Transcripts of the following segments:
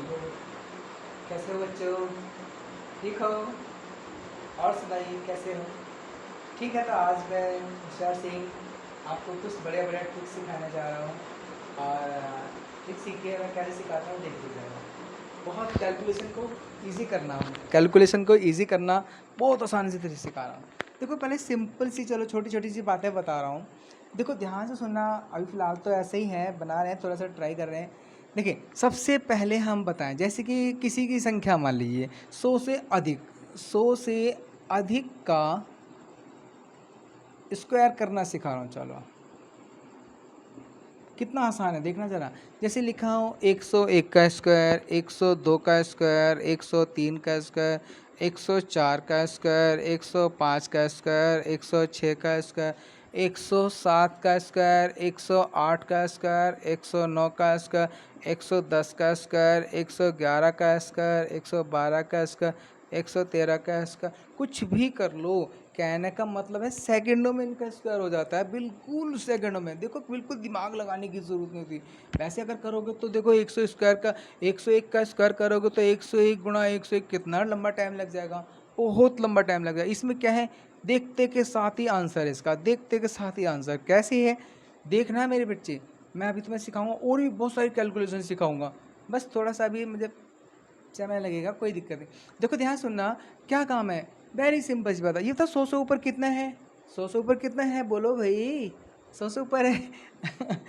Hello, कैसे हो बच्चों? ठीक हो? और सुनाइए कैसे हो? ठीक है, तो आज मैं होशियार सिंह आपको कुछ बड़े बड़े ट्रिक्स सिखाने जा रहा हूँ। और ट्रिक सीखिए, मैं कैसे सिखाता हूँ देख लीजिएगा। बहुत कैलकुलेशन को ईजी करना बहुत आसानी से तरीके से सिखा रहा हूँ। देखो, पहले सिंपल सी, चलो छोटी छोटी सी बातें बता रहा हूँ। देखो ध्यान से सुनना। अभी फ़िलहाल तो ऐसे ही है, बना रहे हैं, थोड़ा सा ट्राई कर रहे हैं। देखिए, सबसे पहले हम बताएं, जैसे कि किसी की संख्या मान लीजिए 100 से अधिक का स्क्वायर करना सिखा रहा हूँ। चलो, कितना आसान है देखना ज़रा। जैसे लिखा हो 101 का स्क्वायर, 102 का स्क्वायर, 103 का स्क्वायर, 104 का स्क्वायर, 105 का स्क्वायर, 106 का स्क्वायर, 107 का स्क्वायर, 108 का स्क्वायर, 109 का स्क्वायर, 110 का स्क्वायर, 111 का स्क्वायर, 112 का स्क्वायर, 113 का स्क्वायर। कुछ भी कर लो, कहने का मतलब है सेकंडों में इनका स्क्वायर हो जाता है, बिल्कुल सेकंडों में। देखो, बिल्कुल दिमाग लगाने की ज़रूरत नहीं होती। वैसे अगर करोगे तो देखो 101 का स्क्वायर करोगे तो 101 गुणा 101 कितना लंबा टाइम लग जाएगा, बहुत लंबा टाइम लग जाएगा। इसमें क्या है, देखते के साथ ही आंसर है इसका, देखते के साथ ही आंसर। कैसे है देखना है मेरे बच्चे, मैं अभी तुम्हें सिखाऊंगा और भी बहुत सारी कैलकुलेशन सिखाऊंगा। बस थोड़ा सा अभी मुझे समय लगेगा, कोई दिक्कत नहीं। देखो ध्यान सुनना, क्या काम है, वेरी सिंपल सी बात है। ये था 100 से ऊपर कितना है, 100 से ऊपर कितना है, बोलो भाई। 100 से ऊपर है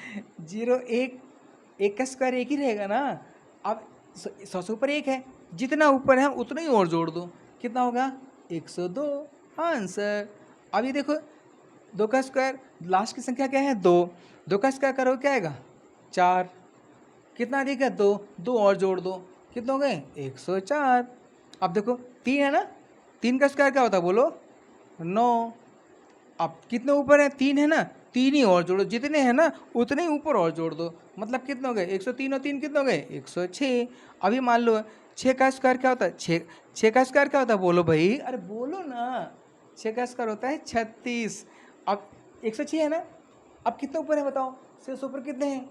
जीरो एक, एक का स्क्वायर एक ही रहेगा ना। अब 100 से ऊपर एक है, जितना ऊपर है उतना ही और जोड़ दो, कितना होगा 102, आंसर। अभी देखो, 2 का स्क्वायर, लास्ट की संख्या क्या है 2, 2 का स्क्वायर करो क्या आएगा 4, कितना अधिक है 2, 2 और जोड़ दो, कितने हो गए 104। अब देखो 3 है ना, 3 का स्क्वायर क्या होता है बोलो 9। अब कितने ऊपर है 3 है ना, 3 ही और जोड़ो, जितने हैं ना उतने ही ऊपर और जोड़ दो, मतलब कितने हो गए 103 और 3 कितने हो गए 106। अभी मान लो 6 का स्क्वायर क्या होता है, 6 का स्क्वायर क्या होता है बोलो भाई, अरे बोलो ना। 6 का स्क्वायर होता है 36। अब 106 है ना, अब कितने ऊपर है बताओ, 100 से ऊपर कितने हैं,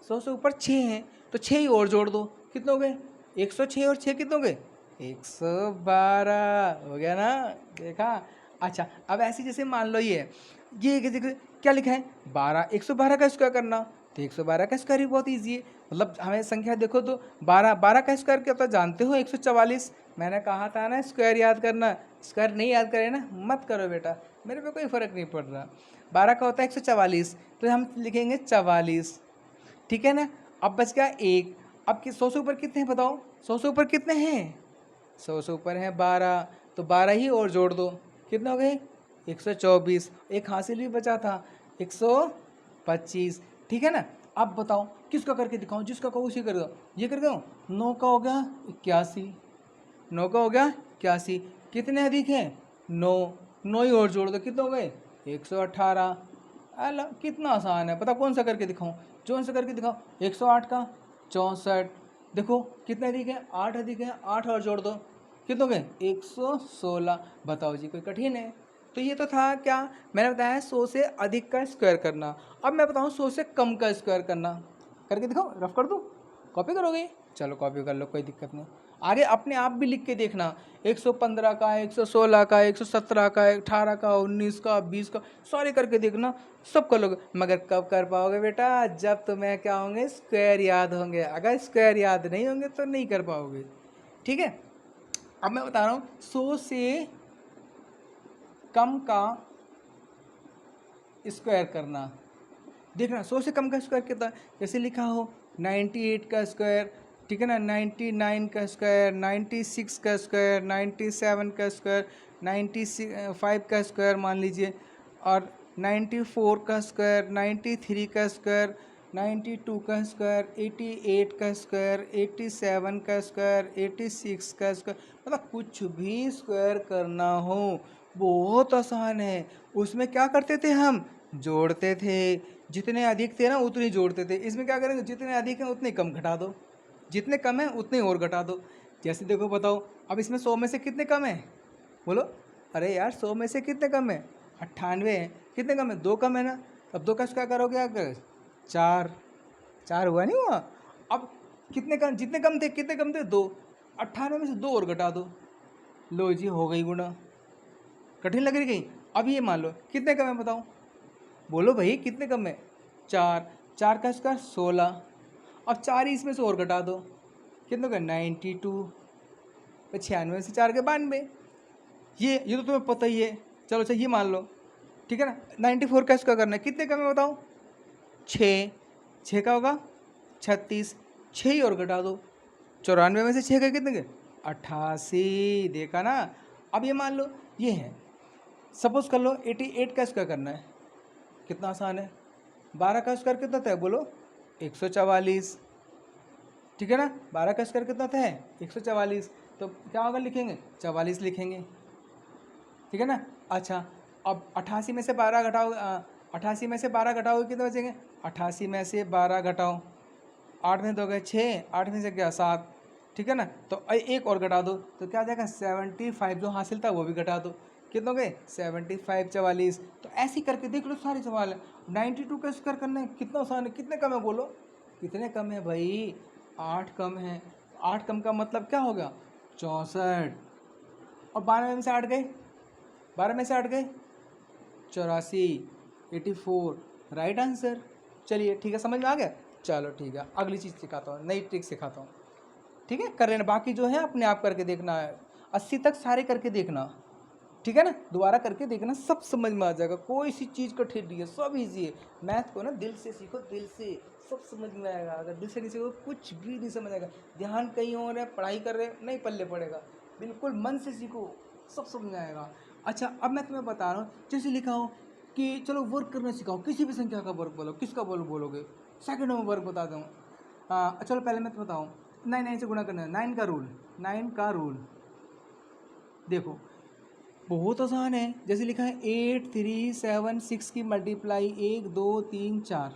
100 से ऊपर 6 हैं, तो 6 ही और जोड़ दो, कितने हो गए 106 और 6 कितने हो गए 112, हो गया ना, देखा। अच्छा, अब ऐसे जैसे मान लो ये क्या लिखा है 12, 112 का स्क्वायर करना, तो 112 का स्क्वायर ही बहुत ईजी है। मतलब हमें संख्या देखो तो 12, 12 का स्क्वायर क्या होता है जानते हो 144। मैंने कहा था ना स्क्वायर याद करना, स्क्वायर नहीं याद करे ना मत करो बेटा, मेरे पे कोई फ़र्क नहीं पड़ रहा। 12 का होता है 144, तो हम लिखेंगे 44, ठीक है ना। अब बच गया एक। अब 100 से ऊपर कितने हैं बताओ, 100 से ऊपर कितने हैं, 100 से ऊपर है 12, तो 12 ही और जोड़ दो, कितने हो गए 124। एक हासिल भी बचा था 125, ठीक है ना। अब बताओ किसका करके दिखाऊं, जिसका कहो उसी कर दो। ये कर दो, 9 का हो गया 81, 9 का हो गया 81, कितने अधिक हैं 9, 9 ही और जोड़ दो, कितने हो गए 118। अला कितना आसान है, पता कौन सा करके दिखाऊं, कौन सा करके दिखाओ 108 का 64। देखो कितने अधिक है 8 अधिक है, 8 और जोड़ दो, कितने हो गए 116। बताओ जी, कोई कठिन है। तो ये तो था क्या, मैंने बताया 100 से अधिक का स्क्वायर करना। अब मैं बताऊं 100 से कम का स्क्वायर करना, करके दिखाओ, रफ कर दूं, कॉपी करोगे, चलो कॉपी कर लो, कोई दिक्कत नहीं। आगे अपने आप भी लिख के देखना, 115 का, 116 का, 117 का, 18 का, 19 का, 20 का, सारे करके देखना, सब कर लोगे। मगर कब कर पाओगे बेटा, जब तुम्हें क्या होंगे स्क्वायर याद होंगे। अगर स्क्वायर याद नहीं होंगे तो नहीं कर पाओगे, ठीक है। अब मैं बता रहा हूँ 100 से कम का स्क्वायर करना, देखना 100 से कम का स्क्वायर कितना है। जैसे लिखा हो 98 का स्क्वायर, ठीक है ना, 99 का स्क्वायर, 96 का स्क्वायर, 97 का स्क्वायर, 95 का स्क्वायर मान लीजिए, और 94 का स्क्वायर, 93 का स्क्वायर, 92 का स्क्वायर, 88 का स्क्वायर, 87 का स्क्वायर, 86 का स्क्वायर। मतलब कुछ भी स्क्वायर करना हो बहुत आसान है। उसमें क्या करते थे हम, जोड़ते थे, जितने अधिक थे ना उतने जोड़ते थे। इसमें क्या करेंगे, जितने अधिक हैं उतने कम घटा दो, जितने कम हैं उतने और घटा दो। जैसे देखो बताओ, अब इसमें 100 में से कितने कम है बोलो, अरे यार 100 में से कितने कम है 98 है, कितने कम है 2 कम है ना। अब 2 का क्या करोगे अगर 4, 4 हुआ नहीं हुआ। अब कितने कम, जितने कम थे कितने कम थे 2, 98 में से 2 और घटा दो, लो जी हो गई गुणा। कठिन लग रही कहीं? अब ये मान लो कितने कम है बताओ, बोलो भाई कितने कम है? 4, 4 का स्क्वायर 16। अब 4 ही इसमें से और घटा दो, कितने का 92, 96 से 4 के 92। ये तो तुम्हें पता ही है। चलो अच्छा ये मान लो, ठीक है ना। 94 का स्क्वायर करना है, कितने कम है बताओ? 6, 6 का होगा 36, 6 ही और घटा दो, 94 में से 6 गए कितने गए? 88। देखा ना। अब ये मान लो ये है, सपोज कर लो 88 का स्क्वायर करना है, कितना आसान है। 12 का स्क्वायर कितना था बोलो? 144, ठीक है ना। 12 का स्क्वायर कितना था? 144। तो क्या होगा, लिखेंगे 44 लिखेंगे, ठीक है ना। अच्छा अब 88 में से 12 घटाओ, 88 में से 12 घटाओगे कितने बचेंगे? 88 में से 12 घटाओ, 8 में 2 गए 6, 8 में से क्या 7, ठीक है ना। तो एक और घटा दो तो क्या आ जाएगा 75, जो हासिल था वो भी घटा दो, कितने हो गए 75, 44। तो ऐसे करके देख लो सारे सवाल है। 92 का स्क्वायर करना है, कितना आसान है, कितने कम है बोलो? कितने कम है भाई? 8 कम है। 8 कम का मतलब क्या हो गया? 64। और 12 में से 8 गए, 12 में से 8 गए 84, 84 राइट आंसर। चलिए ठीक है, समझ में आ गया। चलो ठीक है, अगली चीज़ सिखाता हूँ, नई ट्रिक सिखाता हूँ, ठीक है। कर लेना, बाकी जो है अपने आप करके देखना है, 80 तक सारे करके देखना, ठीक है ना। दोबारा करके देखना, सब समझ में आ जाएगा, कोई सी चीज़ कठिन नहीं है, सब इजी है। मैथ को ना दिल से सीखो, दिल से सब समझ में आएगा। अगर दिल से नहीं सीखो कुछ भी नहीं समझ आएगा। ध्यान कहीं और है, पढ़ाई कर रहे नहीं पल्ले पड़ेगा। बिल्कुल मन से सीखो, सब समझ में आएगा। अच्छा अब मैं तुम्हें बता रहा हूँ, जैसे लिखा हो कि चलो वर्क करना सिखाओ, किसी भी संख्या का वर्क बोलो, किसका बोलोगे? सेकंड में वर्क बता दूँ। चलो पहले मैं तुम्हें बताऊँ, 9 से गुणा करना है, 9 का रूल देखो बहुत आसान है। जैसे लिखा है 8, 3, 7, 6 की मल्टीप्लाई 1, 2, 3, 4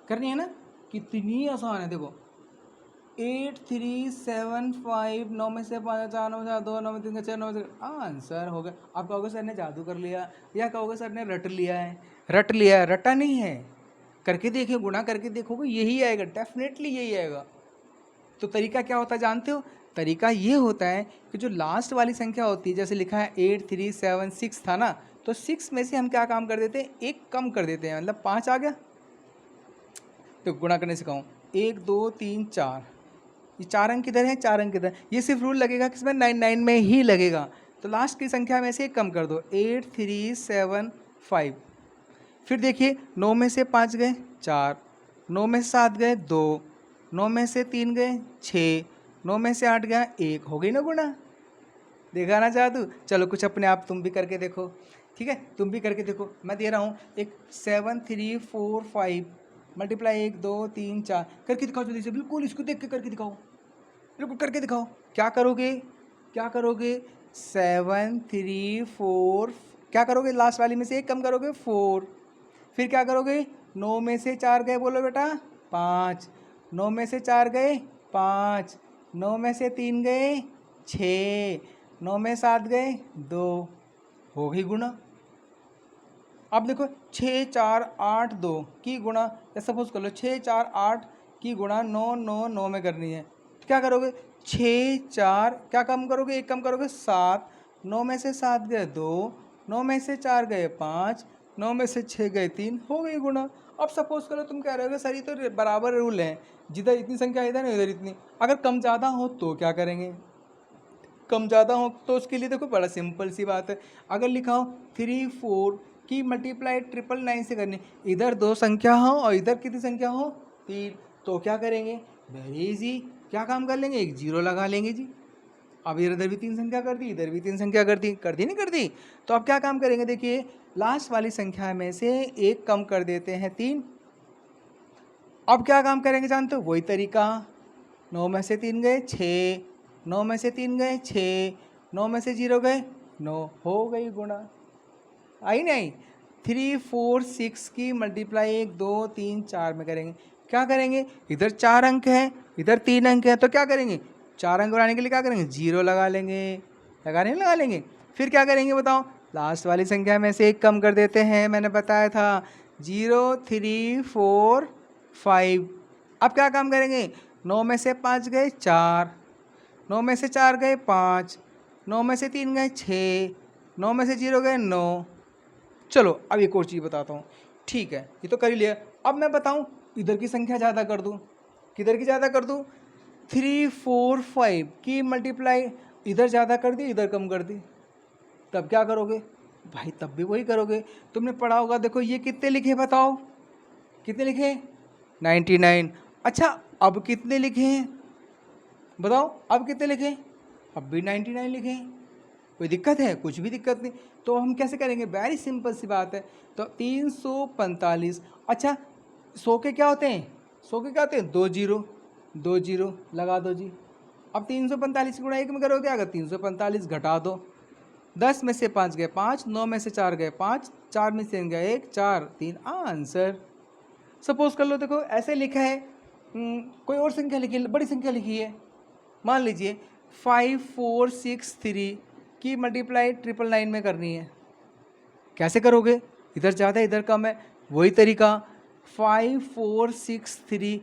करनी है ना। कितनी आसान है देखो, 8, 3, 7, 5, 9 में से 5, 4, 9 में से 2, 9 में 3 का 6, 9 में से आंसर हो गया। आप कहोगे सर ने जादू कर लिया, या कहोगे सर ने रट लिया है। रट लिया है, रटा नहीं है। करके देखिए, गुणा करके देखोगे यही आएगा, डेफिनेटली यही आएगा। तो तरीका क्या होता है जानते हो? तरीका ये होता है कि जो लास्ट वाली संख्या होती है, जैसे लिखा है 8, 3, 7, 6 था ना, तो 6 में से हम क्या काम कर देते हैं, एक कम कर देते हैं, मतलब 5 आ गया। तो गुणा करने सिखाऊं, 1, 2, 3, 4, ये 4 अंक किधर है? 4 अंक किधर? ये सिर्फ रूल लगेगा किसमें? 9 में ही लगेगा। तो लास्ट की संख्या में से एक कम कर दो, 8, 3, 7, 5। फिर देखिए 9 में से 5 गए 4, 9 में से 7 गए 2, 9 में से 3 गए 6, 9 में से 8 गया 1, हो गई ना गुणा। देखा ना जादू। चलो कुछ अपने आप तुम भी करके देखो, ठीक है, तुम भी करके देखो। मैं दे रहा हूँ एक 7, 3, 4, 5 मल्टीप्लाई 1, 2, 3, 4 करके दिखाओ जल्दी से, बिल्कुल इसको देख के करके दिखाओ, बिल्कुल करके दिखाओ। क्या करोगे? 7, 3, 4, क्या करोगे? लास्ट वाली में से एक कम करोगे 4। फिर क्या करोगे? 9 में से 4 गए, बोलो बेटा 5, 9 में से 4 गए 5, 9 में से 3 गए 6, 9 में 7 गए 2, हो गई गुणा। अब देखो 6, 4, 8, 2 की गुणा, या सपोज कर लो 6, 4, 8 की गुणा 9, 9, 9 में करनी है। तो क्या करोगे? 6, 4 क्या कम करोगे? एक कम करोगे 7, 9 में से 7 गए 2, 9 में से 4 गए 5, 9 में से 6 गए 3, हो गई गुणा। अब सपोज करो तुम कह रहे हो सर ये तो बराबर रूल है, जिधर इतनी संख्या इधर नहीं उधर इतनी। अगर कम ज़्यादा हो तो क्या करेंगे? कम ज़्यादा हो तो उसके लिए देखो बड़ा सिंपल सी बात है। अगर लिखा हो 3, 4 की मल्टीप्लाई 999 से करनी, इधर 2 संख्या हो और इधर कितनी संख्या हो 3, तो क्या करेंगे? वेरी इजी, क्या काम कर लेंगे? एक जीरो लगा लेंगे जी। अब इधर भी 3 संख्या कर दी, इधर भी 3 संख्या कर दी, नहीं कर दी? तो अब क्या काम करेंगे? देखिए लास्ट वाली संख्या में से एक कम कर देते हैं 3। अब क्या काम करेंगे जानते हो? वही तरीका, 9 में से 3 गए 6, 9 में से 3 गए 6, 9 में से 0 गए 9, हो गई गुणा। आई नहीं? 3, 4, 6 की मल्टीप्लाई 1, 2, 3, 4 में करेंगे। क्या करेंगे? इधर 4 अंक है, इधर 3 अंक है, तो क्या करेंगे? 4 अंक बनाने के लिए क्या करेंगे? 0 लगा लेंगे, लगा लेंगे। फिर क्या करेंगे बताओ? लास्ट वाली संख्या में से एक कम कर देते हैं, मैंने बताया था 0, 3, 4, 5। अब क्या काम करेंगे? 9 में से 5 गए 4, 9 में से 4 गए 5, 9 में से 3 गए 6, 9 में से 0 गए 9। चलो अब एक और चीज़ बताता हूँ। ठीक है, ये तो कर ही लिया। अब मैं बताऊँ इधर की संख्या ज़्यादा कर दूँ, किधर की ज़्यादा कर दूँ? 3 4 5 की मल्टीप्लाई इधर ज़्यादा कर दी, इधर कम कर दी, तब क्या करोगे भाई? तब भी वही करोगे। तुमने पढ़ा होगा, देखो ये कितने लिखे बताओ, कितने लिखे? 99। अच्छा अब कितने लिखे हैं बताओ, अब कितने लिखे? अब भी 99 लिखे हैं। कोई दिक्कत है? कुछ भी दिक्कत नहीं। तो हम कैसे करेंगे? वेरी सिंपल सी बात है। तो 345। अच्छा 100 के क्या होते हैं? 100 के क्या होते हैं? 2 जीरो, 2 जीरो लगा दो जी। अब 345 गुणा 1 में करोगे क्या? अगर 345 घटा दो, 10 में से 5 गए 5, 9 में से 4 गए 5, 4 में से गए 1, 4 3 आंसर। सपोज कर लो, देखो ऐसे लिखा है, कोई और संख्या लिखी है, बड़ी संख्या लिखी है, मान लीजिए 5463 की मल्टीप्लाई 999 में करनी है। कैसे करोगे? इधर ज़्यादा इधर कम है, वही तरीका। 5463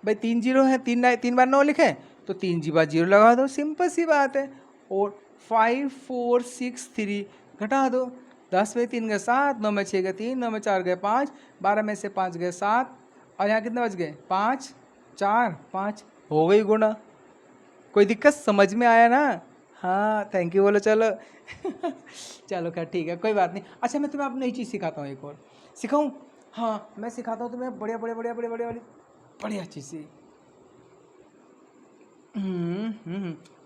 भाई 3 जीरो है, 3 बार 9 लिखे तो 3 जी बार जीरो लगा दो, सिंपल सी बात है। और 5463 घटा दो, 10 में 3 गए 7, 9 में 6 गए 3, 9 में 4 गए 5, 12 में से 5 गए 7, और यहाँ कितने बच गए? 5 4 5, हो गई गुणा। कोई दिक्कत? समझ में आया ना? हाँ थैंक यू बोलो चलो। चलो खैर ठीक है, कोई बात नहीं। अच्छा मैं तुम्हें अब नई चीज़ सिखाता हूँ, एक और सिखाऊँ? हाँ मैं सिखाता हूँ तुम्हें बढ़िया बढ़िया बढ़िया बढ़िया बढ़िया वाली बढ़िया चीज़ सी।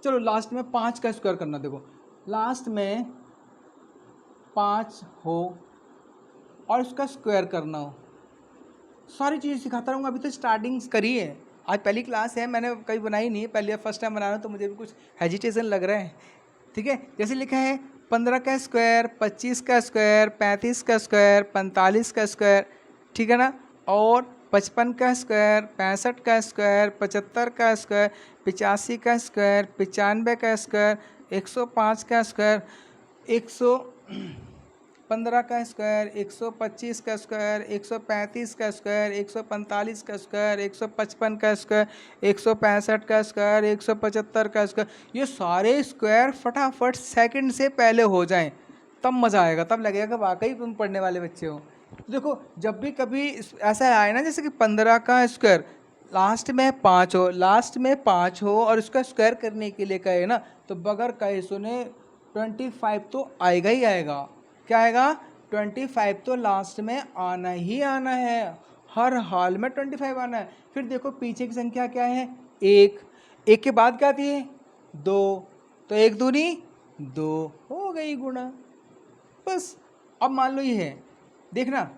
चलो लास्ट में 5 का स्क्वायर करना। देखो लास्ट में 5 हो और उसका स्क्वायर करना हो, सारी चीज़ें सिखाता रहूँगा। अभी तो स्टार्टिंग करी है, आज पहली क्लास है, मैंने कभी बनाई नहीं है, पहले फर्स्ट टाइम बना रहा हूँ, तो मुझे भी कुछ हेजिटेशन लग रहा है। ठीक है, जैसे लिखा है 15 का स्क्वायर, 25 का स्क्वायर, 35 का स्क्वायर, 45 का स्क्वायर, ठीक है ना, और 55 का स्क्वायर, 65 का स्क्वायर, 75 का स्क्वायर, 85 का स्क्वायर, 95 का स्क्वायर, 105 का स्क्वायर, 115 का स्क्वायर, 125 का स्क्वायर, 135 का स्क्वायर, 145 का स्क्वायर, 155 का स्क्वायर, 165 का स्क्वायर, 175 का स्क्वायर। ये सारे स्क्वायर फटाफट सेकंड से पहले हो जाएं, तब मज़ा आएगा, तब लगेगा कि वाकई तुम पढ़ने वाले बच्चे हो। तो देखो जब भी कभी ऐसा आए ना, जैसे कि 15 का स्क्वायर लास्ट में 5 हो, लास्ट में 5 हो और उसका स्क्वायर करने के लिए कहे ना, तो बगैर कहे सुने 25 तो आएगा ही आएगा। क्या आएगा? 25 तो लास्ट में आना ही आना है, हर हाल में 25 आना है। फिर देखो पीछे की संख्या क्या है? 1, 1 के बाद क्या आती है? 2, तो 1 दूनी 2, हो गई गुणा। बस अब मान लो ये है, देखना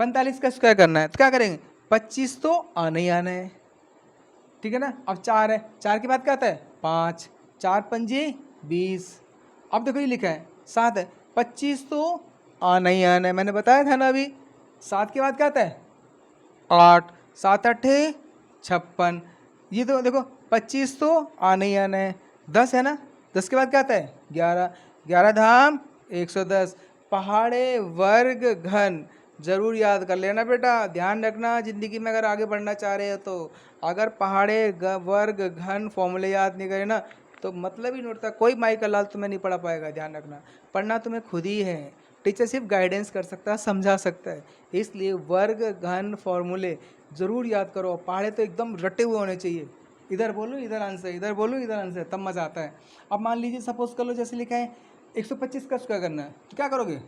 45 का स्क्वायर करना है तो क्या करेंगे? 25 तो आना ही आना है, ठीक है ना। अब 4 है, 4 के बाद क्या आता है? 5, 4 पंजे 20। अब देखो ये लिखा है 7 है, 25 तो आना ही आना है, मैंने बताया था ना अभी। 7 के बाद क्या आता है? 8, 7 अट्ठे 56। ये तो देखो 25 तो आना ही आना है। 10 है ना, 10 के बाद क्या आता है? 11, 11 धाम 110। पहाड़े वर्ग घन जरूर याद कर लेना बेटा, ध्यान रखना ज़िंदगी में अगर आगे बढ़ना चाह रहे हो तो। अगर पहाड़े वर्ग घन फॉर्मूले याद नहीं करे ना तो मतलब ही नहीं उठता, कोई माई का लाल तुम्हें नहीं पढ़ा पाएगा। ध्यान रखना, पढ़ना तुम्हें खुद ही है, टीचर सिर्फ गाइडेंस कर सकता है, समझा सकता है। इसलिए वर्ग घन फॉर्मूले ज़रूर याद करो। पहाड़े तो एकदम रटे हुए होने चाहिए, इधर बोलो इधर आंसर, इधर बोलो इधर आंसर, तब मज़ा आता है। अब मान लीजिए सपोज कर लो, जैसे लिखा है 125 का स्क्वायर करना है, तो क्या करोगे?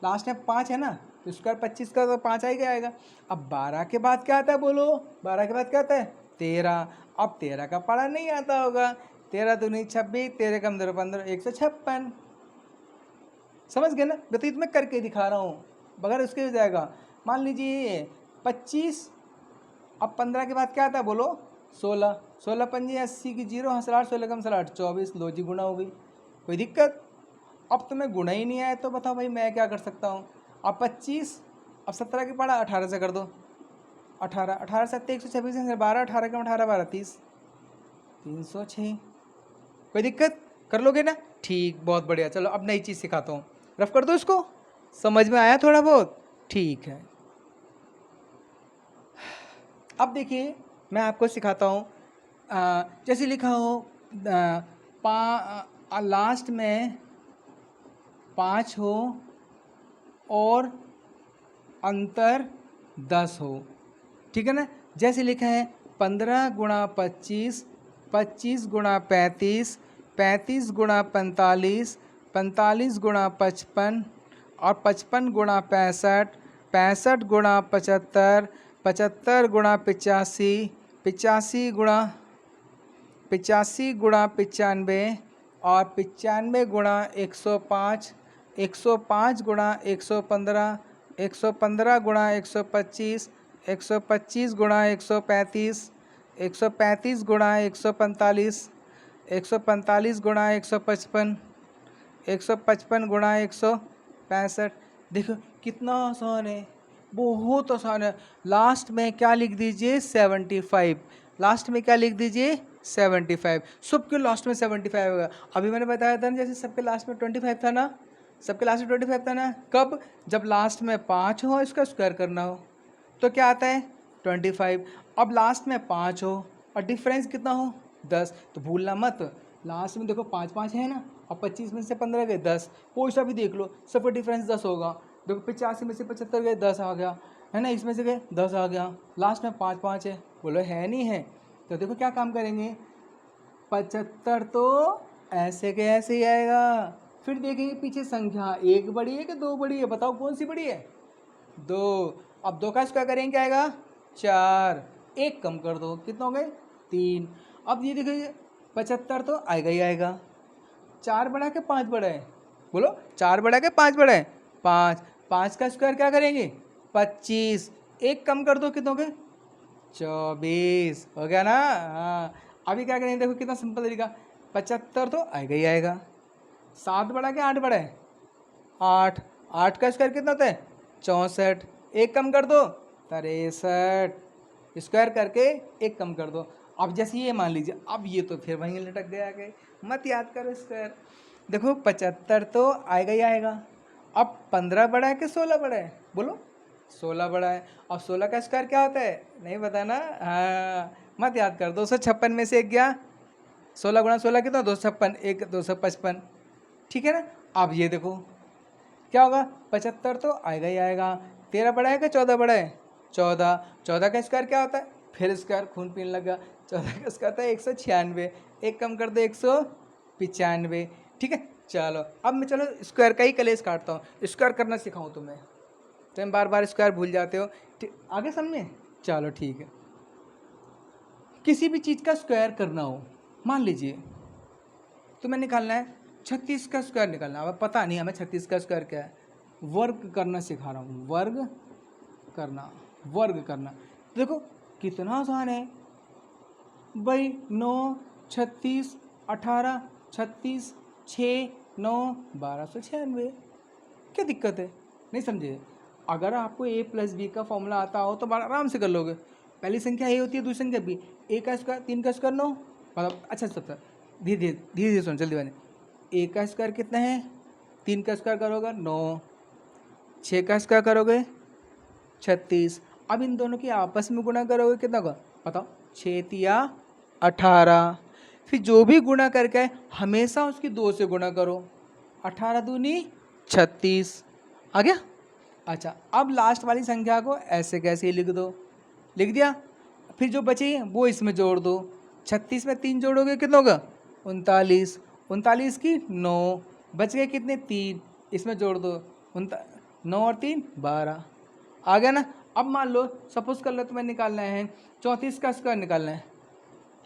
लास्ट में 5 है ना, तो स्क्वायर 25 का तो 5 आएगा आएगा। अब 12 के बाद क्या आता है बोलो? 12 के बाद क्या आता है? 13। अब 13 का पढ़ा नहीं आता होगा, 13 दूनी 26, 13 कम 0 15, 156। समझ गए ना? व्यतीत में करके दिखा रहा हूँ, बगैर उसके हो जाएगा। मान लीजिए 25, अब 15 के बाद क्या आता है बोलो? 16, 16 पंजी 80 की 0 हंसराट, 16 कम सलाट 24, लो जी गुणा हो गई। कोई दिक्कत? अब तुम्हें गुणा ही नहीं आया तो बताओ भाई मैं क्या कर सकता हूँ? अब 25, अब 17 की पढ़ा 18 से कर दो, 18, 18 से 126, 12, 18 कम 18 12 30, 306। कोई दिक्कत? कर लोगे ना? ठीक, बहुत बढ़िया। चलो अब नई चीज़ सिखाता हूँ, रफ कर दो इसको। समझ में आया थोड़ा बहुत? ठीक है। अब देखिए मैं आपको सिखाता हूँ। जैसे लिखा हो लास्ट में 5 हो और अंतर 10 हो, ठीक है ना। जैसे लिखा है 15 गुणा 25, 25 गुणा 35, 35 गुणा 45, 45 गुणा 55 और 55 गुणा 65, 65 गुणा 75, 75 गुणा 85, 85 गुणा 95 और 95 गुणा 105, 105 गुणा 115, 115 गुणा 125, 125 गुणा 135, 135 गुणा 145, 145 गुणा 155, 155 गुणा 165। देखो कितना आसान है, बहुत आसान है। लास्ट में क्या लिख दीजिए 75, लास्ट में क्या लिख दीजिए 75, सबके लास्ट में 75 होगा। अभी मैंने बताया था ना, जैसे सबके लास्ट में 25 था ना, सबके लास्ट में 25 था ना। कब? जब लास्ट में 5 हो, इसका स्क्वायर करना हो तो क्या आता है 25। अब लास्ट में 5 हो और डिफरेंस कितना हो 10, तो भूलना मत, लास्ट में देखो 5 5 है ना, और 25 में से 15 गए 10, कोई सा भी देख लो, सबका डिफरेंस 10 होगा। देखो 85 में से 75 गए 10 आ गया, है ना, इसमें से गए 10 आ गया, लास्ट में 5 5 है, बोलो है नहीं है। तो देखो क्या काम करेंगे, 75 तो ऐसे के ऐसे ही आएगा। फिर देखेंगे पीछे संख्या 1 बड़ी है कि 2 बड़ी है, बताओ कौन सी बड़ी है 2। अब 2 का स्क्वायर करेंगे क्या आएगा 4, 1 कम कर दो, कितना हो गए 3। अब ये देखिए 75 तो आएगा ही आएगा। 4 बड़ा के 5 बड़ा है, बोलो 4 बड़ा के 5 बड़ा है 5, 5 का स्क्वायर क्या करेंगे 25, 1 कम कर दो, कितना हो गए 24, हो गया ना। हाँ, अभी क्या करेंगे, देखो कितना सिंपल तरीका, 75 तो आएगा ही आएगा। 7 बड़ा के 8 बड़ा है 8, 8 का स्क्वायर कितना होता है 64, 1 कम कर दो 63, स्क्वायर करके 1 कम कर दो। अब जैसे ये मान लीजिए, अब ये तो फिर वहीं लटक गया गए, मत याद करो स्क्वायर। देखो 75 तो आएगा ही आएगा। अब 15 बड़ा है कि 16 बड़ा है, बोलो 16 बड़ा है। अब 16 का स्क्वायर क्या होता है, नहीं पता ना, हाँ मत याद कर, 256 में से 1 गया, 16 गुणा 16 कितना 256, 1 255, ठीक है ना। अब ये देखो क्या होगा, 75 तो आएगा ही आएगा। 13 बड़ा है कि 14 बड़ा है 14, 14 का स्क्वायर क्या होता है, फिर स्क्वायर खून पीने लगा, 14 का स्क्वायर होता है 196, 1 कम कर दो 195, ठीक है। चलो अब मैं चलो स्क्वायर का ही कलेश काटता हूँ, स्क्वायर करना सिखाऊँ तुम्हें, तुम बार बार स्क्वायर भूल जाते हो, ठीक आगे समझे। चलो ठीक है, किसी भी चीज़ का स्क्वायर करना हो, मान लीजिए तुम्हें निकालना है 36 का स्क्वायर निकालना, अब पता नहीं हमें 36 का स्क्वायर क्या है, वर्ग करना सिखा रहा हूँ, वर्ग करना, वर्ग करना। देखो कितना आसान है भाई, 9 36 18 36 6 9 1296, क्या दिक्कत है, नहीं समझे। अगर आपको a प्लस बी का फॉर्मूला आता हो तो बड़ा आराम से कर लोगे। पहली संख्या a होती है, दूसरी संख्या b, a का स्क्वायर 3 का स्क्वायर 9, मतलब अच्छा सब धीरे धीरे सुन जल्दी बने। a का स्क्वायर कितना है 3 का स्क्वायर करोगे 9, 6 का स्क्वायर करोगे 36, अब इन दोनों की आपस में गुणा करोगे कितना होगा बताओ, 6 तिया 18, फिर जो भी गुणा करके आए हमेशा उसकी 2 से गुणा करो, 18 दूनी 36 आ गया। अच्छा अब लास्ट वाली संख्या को ऐसे कैसे लिख दो, लिख दिया, फिर जो बची वो इसमें जोड़ दो, 36 में 3 जोड़ोगे कितना होगा 39, 39 की 9, बच गए कितने 3, इसमें जोड़ दो 9 और 3 12, आ गया ना। अब मान लो सपोज कर लो तुम्हें निकालना है 34 का स्क्वायर निकालना है,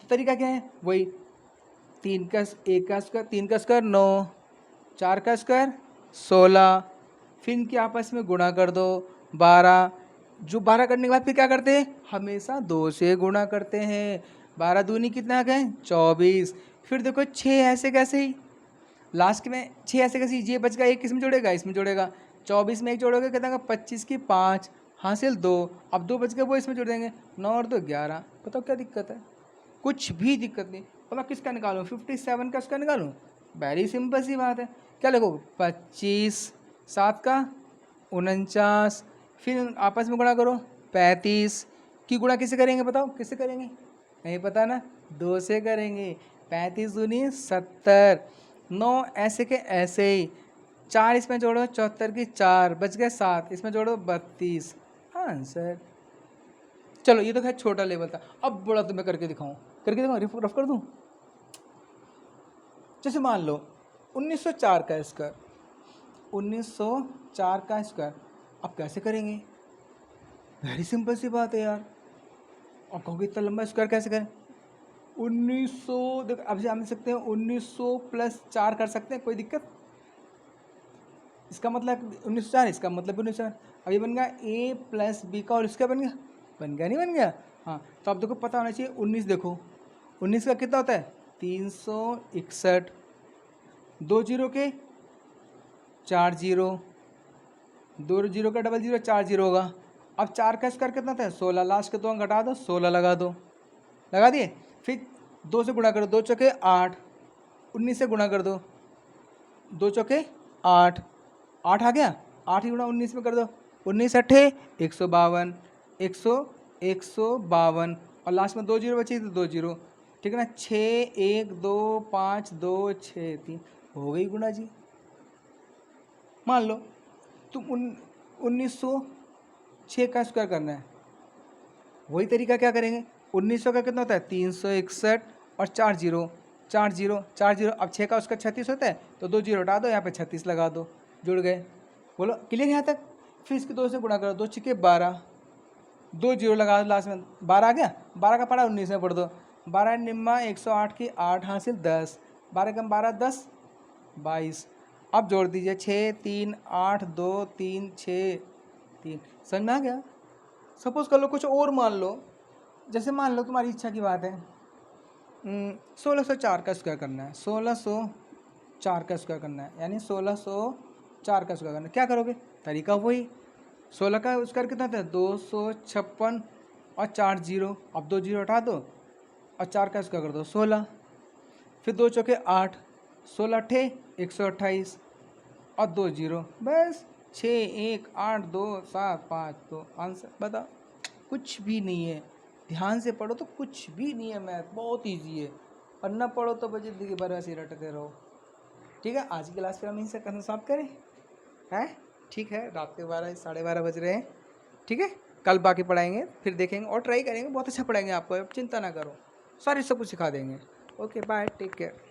तो तरीका क्या है वही 3 का 1 का स्क्वायर 3 का स्क्वायर 9, 4 का स्क्वायर 16, फिर इनके आपस में गुणा कर दो 12, जो 12 करने के बाद फिर क्या करते हैं हमेशा 2 से गुणा करते हैं, 12 दूनी कितना आ गए 24, फिर देखो 6 ऐसे कैसे ही लास्ट में 6 ऐसे कैसे, ये बच गया 1 किसमें जोड़ेगा इसमें जोड़ेगा, 24 में 1 जोड़ोगे कितना का 25 की 5 हासिल 2, अब 2 बच गए वो इसमें जोड़ देंगे 9 और 2 11, बताओ क्या दिक्कत है, कुछ भी दिक्कत नहीं। मतलब किसका निकालूँ 57 का इसका निकालूँ, वेरी सिंपल सी बात है, क्या लिखोगे 25, 7 का 49, फिर आपस में गुणा करो 35, कि गुणा किससे करेंगे बताओ, किससे करेंगे, नहीं पता ना, 2 से करेंगे। 35 दूनी 70, 9 ऐसे के ऐसे ही, 4 इसमें जोड़ो 74 की 4 बच गए 7, इसमें जोड़ो 32, आंसर। चलो ये तो खैर छोटा लेवल था, अब बड़ा तुम्हें करके दिखाऊं, रफ कर दूं। जैसे मान लो 1904 का स्क्वायर, 1904 का स्क्वायर, अब कैसे करेंगे, वेरी सिंपल सी बात है यार। अब कहोगे इतना लंबा स्क्वायर कैसे करें, 1900 देखो अब हम सकते हैं 1900 प्लस 4 कर सकते हैं, कोई दिक्कत, इसका मतलब 1904, इसका मतलब 1904। अब ये बन गया a प्लस बी का, और इसका बन गया नहीं बन गया, हाँ। तो अब देखो पता होना चाहिए 19, देखो 19 का कितना होता है 361, 2 जीरो के 4 जीरो, 2 जीरो का डबल जीरो 4 जीरो होगा। अब 4 का स्क्वायर कितना था 16, लास्ट के 2 अंक घटा दो 16 लगा दो, लगा दिए। फिर 2 से गुणा करो, 2 चौके 8, 19 से गुणा कर दो, 2 चौके 8, 8 आ गया, 8 ही गुणा 19 में कर दो, 19 अट्ठे 152, 152, और लास्ट में 2 जीरो बची तो 2 जीरो, ठीक है ना। 6 1 2 5 2 6 3 हो गई गुणा जी। मान लो तुम 1906 का स्क्वायर करना है, वही तरीका क्या करेंगे, 1900 का कितना होता है 361 और 4 जीरो, 4 जीरो 4 जीरो, अब 6 का उसका 36 होता है, तो 2 जीरो हटा दो, यहाँ पे 36 लगा दो, जुड़ गए। बोलो क्लियर यहाँ तक। फिर इसके 2 से गुणा करो, 2 छिके 12, 2 जीरो लगा दो, लास्ट में 12 आ गया, 12 का पढ़ा 19 में पढ़ दो, 12 निम्मा 108 की 8 हासिल 10, 12 कम 12 10 22। अब जोड़ दीजिए 6 3 8 2 3 6 3, समझ में आ गया। सपोज कर लो कुछ और मान लो, जैसे मान लो तुम्हारी इच्छा की बात है 1604 का स्क्वायर करना है, 1604 का स्क्वायर करना है, यानी 1604 का स्क्वायर करना है। क्या करोगे, तरीका वही, 16 का स्क्वायर कितना था 256 और 4 जीरो, अब 2 जीरो हटा दो और 4 का स्क्वायर कर दो 16, फिर 2 चौके 8, 16 अट्ठे 128 और 2 जीरो, बस 6 1 8 2 7 5 2, आंसर बताओ। कुछ भी नहीं है, ध्यान से पढ़ो तो कुछ भी नहीं है, मैथ बहुत इजी है, और न पढ़ो तो बजे दिखी बार ऐसे रटते रहो। ठीक है, आज की क्लास फिर हम इनसे करना समाप्त करें, हैं ठीक है, रात के 12 साढ़े 12 बज रहे हैं। ठीक है, कल बाकी पढ़ाएंगे, फिर देखेंगे और ट्राई करेंगे, बहुत अच्छा पढ़ाएंगे आपको, चिंता ना करो, सारी सब कुछ सिखा देंगे। Okay bye, take care.